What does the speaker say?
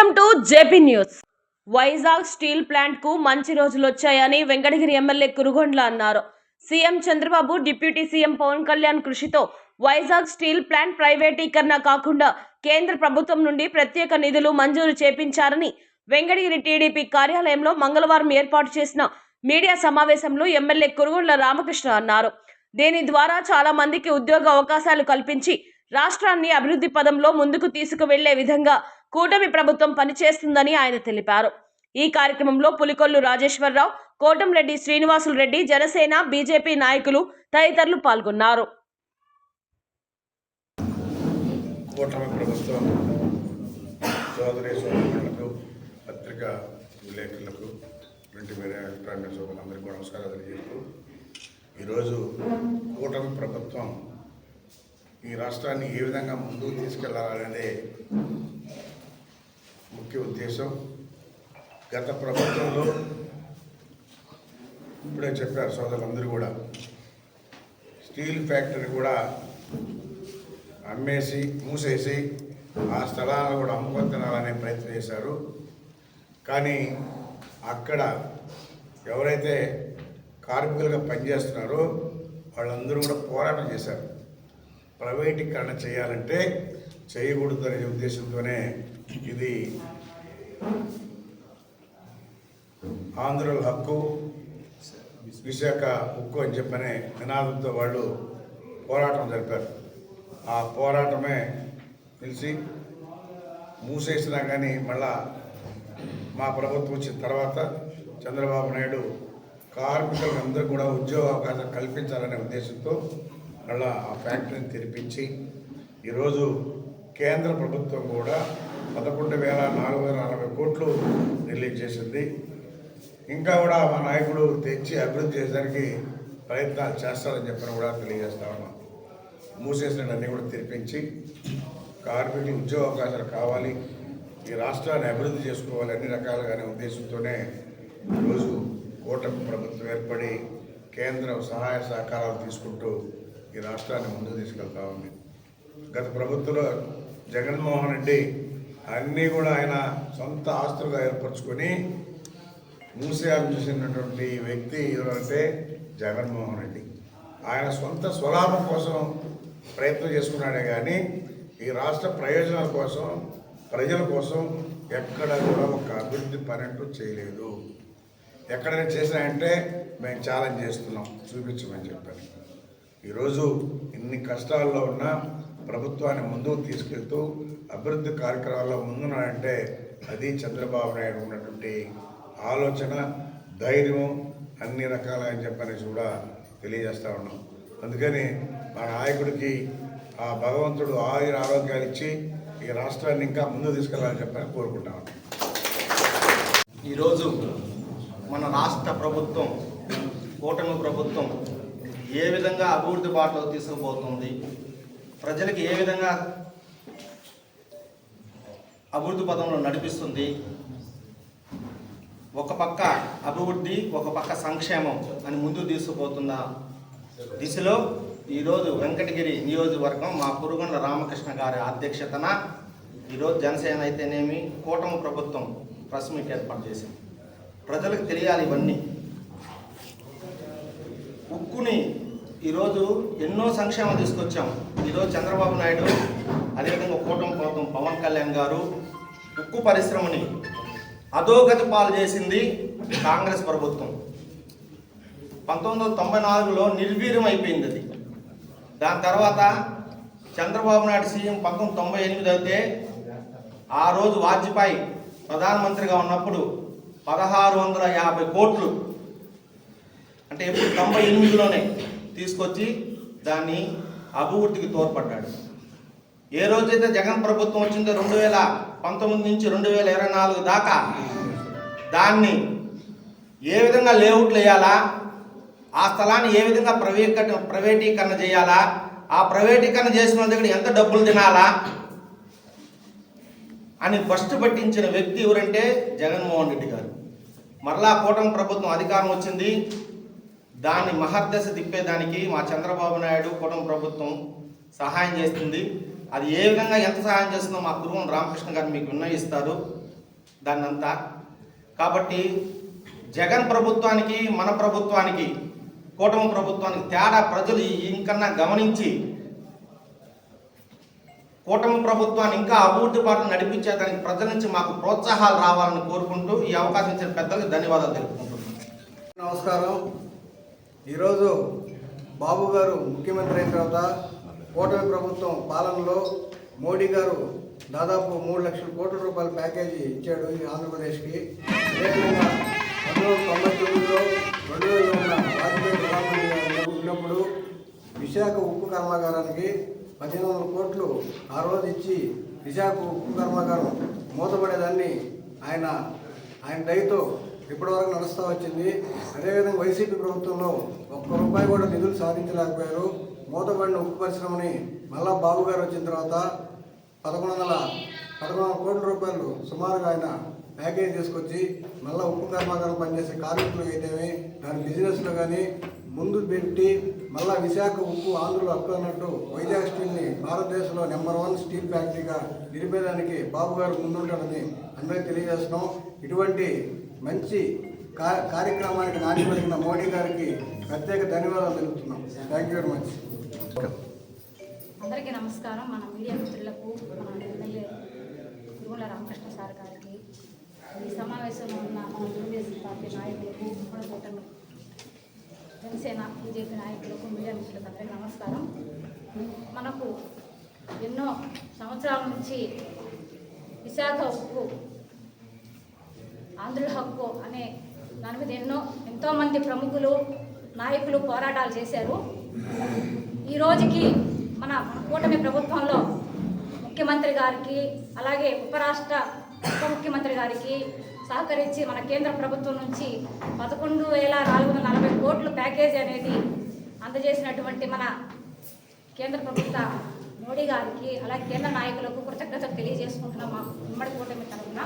Welcome to JP News. Vizag steel plant కు మంచి రోజులు వచ్చాయని వెంకటగిరి ఎమ్మెల్యే కురుగొండ్ల అన్నారు. CM Chandrababu, deputy CM Pawan Kalyan కృషితో వైజాగ్ స్టీల్ ప్లాంట్ ప్రైవేటీకరణ కాకుండా కేంద్ర ప్రభుత్వం నుండి ప్రత్యేక నిధులు మంజూరు చేపించారని వెంకటగిరి టీడీపీ కార్యాలయంలో మంగళవారం ఏర్పాటు చేసిన మీడియా సమావేశంలో ఎమ్మెల్యే కురుగొండ్ల రామకృష్ణ అన్నారు. దీని ద్వారా చాలా మందికి ఉద్యోగ అవకాశాలు కల్పించి రాష్ట్రాన్ని అభివృద్ధి పదంలో ముందుకు తీసుకువెళ్లే విధంగా కూటమి ప్రభుత్వం పనిచేస్తుందని ఆయన తెలిపారు. ఈ కార్యక్రమంలో పులికొల్లు రాజేశ్వరరావు, కోటంరెడ్డి శ్రీనివాసులు రెడ్డి, జనసేన, బీజేపీ నాయకులు తదితరులు పాల్గొన్నారు. కూటమి ప్రభుత్వం సోదరి సోదరులకు, పత్రికా విలేకరులకు, ప్రింట్ మీడియా, ఎలక్ట్రానిక్ సోదరులందరికీ కూడా నమస్కారాలు తెలియజేస్తూ, ఈరోజు కూటమి ప్రభుత్వం ఈ రాష్ట్రాన్ని ఏ విధంగా ముందుకు తీసుకెళ్లాలనేదే ముఖ్య ఉద్దేశం. గత ప్రభుత్వంలో ఇప్పుడే చెప్పారు సోదరులందరూ కూడా, స్టీల్ ఫ్యాక్టరీ కూడా అమ్మేసి మూసేసి ఆ స్థలాలను కూడా అమ్ముకొని తినాలనే ప్రయత్నం చేశారు. కానీ అక్కడ ఎవరైతే కార్మికులుగా పనిచేస్తున్నారో వాళ్ళందరూ కూడా పోరాటం చేశారు. ప్రైవేటీకరణ చేయాలంటే చేయకూడదు అనే ఉద్దేశంతోనే ఇది ఆంధ్రుల హక్కు, విశాఖ హక్కు అని చెప్పనే నినాదంతో వాళ్ళు పోరాటం జరిపారు. ఆ పోరాటమే తెలిసి మూసేసినా కానీ మళ్ళా మా ప్రభుత్వం వచ్చిన తర్వాత చంద్రబాబు నాయుడు కార్మికులకు అందరూ కూడా ఉద్యోగ అవకాశం కల్పించాలనే ఉద్దేశంతో మళ్ళా ఆ ఫ్యాక్టరీని తెరిపించి ఈరోజు కేంద్ర ప్రభుత్వం కూడా 11,440 కోట్లు రిలీజ్ చేసింది. ఇంకా కూడా మా నాయకుడు తెచ్చి అభివృద్ధి చేసేదానికి ప్రయత్నాలు చేస్తారని చెప్పని కూడా తెలియజేస్తా ఉన్నాం. మూసేసినవన్నీ కూడా తెరిపించి కార్మికులకు ఉద్యోగ అవకాశాలు కావాలి, ఈ రాష్ట్రాన్ని అభివృద్ధి చేసుకోవాలి అన్ని రకాలుగానే ఉద్దేశంతోనే ఈరోజు కూటమి ప్రభుత్వం ఏర్పడి కేంద్రం సహాయ సహకారాలు తీసుకుంటూ ఈ రాష్ట్రాన్ని ముందుకు తీసుకెళ్తా ఉంది. గత ప్రభుత్వంలో జగన్మోహన్ రెడ్డి అన్నీ కూడా ఆయన సొంత ఆస్తులుగా ఏర్పరచుకొని మూసేయాలని చూసినటువంటి వ్యక్తి ఎవరంటే జగన్మోహన్ రెడ్డి. ఆయన సొంత స్వలాభం కోసం ప్రయత్నం చేసుకున్నాడే కానీ ఈ రాష్ట్ర ప్రయోజనాల కోసం, ప్రజల కోసం ఎక్కడ కూడా ఒక అభివృద్ధి పని అంటూ చేయలేదు. ఎక్కడైనా చేసినాయంటే మేము ఛాలెంజ్ చేస్తున్నాం, చూపించమని చెప్పాను. ఈరోజు ఇన్ని కష్టాల్లో ఉన్న ప్రభుత్వాన్ని ముందుకు తీసుకెళ్తూ అభివృద్ధి కార్యక్రమాల్లో ముందున్నాడంటే అది చంద్రబాబు నాయుడు ఉన్నటువంటి ఆలోచన, ధైర్యం అన్ని రకాలుగా అని చెప్పనేసి కూడా తెలియజేస్తూ ఉన్నాం. అందుకని మా నాయకుడికి ఆ భగవంతుడు ఆయుర ఆరోగ్యాలు ఇచ్చి ఈ రాష్ట్రాన్ని ఇంకా ముందుకు తీసుకెళ్లాలని చెప్పని కోరుకుంటాం. ఈరోజు మన రాష్ట్ర ప్రభుత్వం, కూటమి ప్రభుత్వం ఏ విధంగా అభివృద్ధి బాటలో తీసుకుపోతుంది, ప్రజలకు ఏ విధంగా అభివృద్ధి పదంలో నడిపిస్తుంది, ఒక పక్క అభివృద్ధి, ఒక పక్క సంక్షేమం అని ముందుకు తీసుకుపోతున్న దిశలో ఈరోజు వెంకటగిరి నియోజకవర్గం మా కురుగొండ్ల రామకృష్ణ గారి అధ్యక్షతన ఈరోజు జనసేన అయితేనేమి కూటమి ప్రభుత్వం ప్రెస్ మీట్ ఏర్పాటు చేసింది. ప్రజలకు తెలియాలి ఇవన్నీ. ఉక్కుని ఈరోజు ఎన్నో సంక్షేమం తీసుకొచ్చాం. ఈరోజు చంద్రబాబు నాయుడు, అదేవిధంగా కూటమి ప్రభుత్వం పవన్ కళ్యాణ్ గారు ఉక్కు పరిశ్రమని అధోగతి పాలు చేసింది కాంగ్రెస్ ప్రభుత్వం. 1994లో నిర్వీర్యం అయిపోయింది అది. దాని తర్వాత చంద్రబాబు నాయుడు సీఎం 1998 అయితే ఆ రోజు వాజ్పేయి ప్రధానమంత్రిగా ఉన్నప్పుడు 1650 కోట్లు అంటే ఎప్పుడు 98లోనే తీసుకొచ్చి దాన్ని అభివృద్ధికి తోడ్పడ్డాడు. ఏ రోజైతే జగన్ ప్రభుత్వం వచ్చిందో 2019 నుంచి 2024 దాకా దాన్ని ఏ విధంగా లేఅవుట్లు వేయాలా, ఆ స్థలాన్ని ఏ విధంగా ప్రైవేటీకరణ చేయాలా, ఆ ప్రైవేటీకరణ చేసిన దగ్గర ఎంత డబ్బులు తినాలా అని ఫస్ట్ పట్టించిన వ్యక్తి ఎవరంటే జగన్మోహన్ రెడ్డి గారు. మరలా కూటమి ప్రభుత్వం అధికారం వచ్చింది, దాన్ని మహర్దశ తిప్పేదానికి మా చంద్రబాబు నాయుడు కూటమి ప్రభుత్వం సహాయం చేస్తుంది. అది ఏ విధంగా ఎంత సహాయం చేస్తుందో మా కురుగొండ్ల రామకృష్ణ గారు మీకు విన్నవిస్తారు. దాన్నంతా. కాబట్టి జగన్ ప్రభుత్వానికి మన ప్రభుత్వానికి కూటమి ప్రభుత్వానికి తేడా ప్రజలు ఇంకన్నా గమనించి కూటమి ప్రభుత్వాన్ని ఇంకా అభివృద్ధి బాటను నడిపించేదానికి ప్రజల నుంచి మాకు ప్రోత్సాహాలు రావాలని కోరుకుంటూ ఈ అవకాశం ఇచ్చిన పెద్దలకు ధన్యవాదాలు తెలుపుకుంటున్నాను. నమస్కారం. ఈరోజు బాబు గారు ముఖ్యమంత్రి అయిన తర్వాత కూటమి ప్రభుత్వం పాలనలో మోడీ గారు దాదాపు 3 లక్షల కోట్ల రూపాయల ప్యాకేజీ ఇచ్చాడు ఈ ఆంధ్రప్రదేశ్కి. అదేవిధంగా 1999లో 2000లో ఉన్న వాజ్పేయి ప్రధానమంత్రి ఉన్నప్పుడు విశాఖ ఉక్కు కర్మాగారానికి 1500 కోట్లు ఆ రోజు ఇచ్చి విశాఖ ఉక్కు కర్మాగారం మూతపడేదాన్ని ఆయన దయతో ఇప్పటివరకు నడుస్తూ వచ్చింది. అదేవిధంగా వైసీపీ ప్రభుత్వంలో ₹1 కూడా నిధులు సాధించలేకపోయారు. మూతపడిన ఉక్కు పరిశ్రమని మళ్ళా బాబు గారు వచ్చిన తర్వాత 1100 కోట్ల రూపాయలు సుమారుగా ఆయన ప్యాకేజ్ తీసుకొచ్చి మళ్ళీ ఉక్కు కర్మాగారం పనిచేసే కార్మికులు అయితేనే దాని బిజినెస్లో కానీ ముందు పెట్టి మళ్ళీ విశాఖ ఉక్కు ఆంధ్రులు హక్కు అన్నట్టు వైజాగ్ స్టీల్ని భారతదేశంలో నెంబర్ 1 స్టీల్ ఫ్యాక్టరీగా నిలిపేదానికి బాబు గారు ముందుంటాడని అందరికీ తెలియజేస్తున్నాం. ఇటువంటి మంచి కార్యక్రమానికి నాటి పలికిన మోడీ గారికి ప్రత్యేక ధన్యవాదాలు తెలుపుతున్నాం. Thank you very much. అందరికీ నమస్కారం. మన మీడియా మిత్రులకు, మన ఎమ్మెల్యే కురుగుల రామకృష్ణ సార్ గారికి, ఈ సమావేశంలో ఉన్న మన తెలుగుదేశం పార్టీ నాయకులకు, మన కూటమి జనసేన బీజేపీ నాయకులకు, మీడియా మిత్రులకు అందరికీ నమస్కారం. మనకు ఎన్నో సంవత్సరాల నుంచి విశాఖ ఉక్కు ఆంధ్రుల హక్కు అనే దాని మీద ఎంతోమంది ప్రముఖులు నాయకులు పోరాటాలు చేశారు. ఈ రోజుకి మన కూటమి ప్రభుత్వంలో ముఖ్యమంత్రి గారికి, అలాగే ఉప ముఖ్యమంత్రి గారికి సహకరించి మన కేంద్ర ప్రభుత్వం నుంచి 11,440 కోట్ల ప్యాకేజీ అనేది అందజేసినటువంటి మన కేంద్ర ప్రభుత్వ మోడీ గారికి, అలాగే కేంద్ర నాయకులకు కృతజ్ఞతలు తెలియజేసుకుంటున్నాం మా ఉమ్మడి కూటమి తరఫున.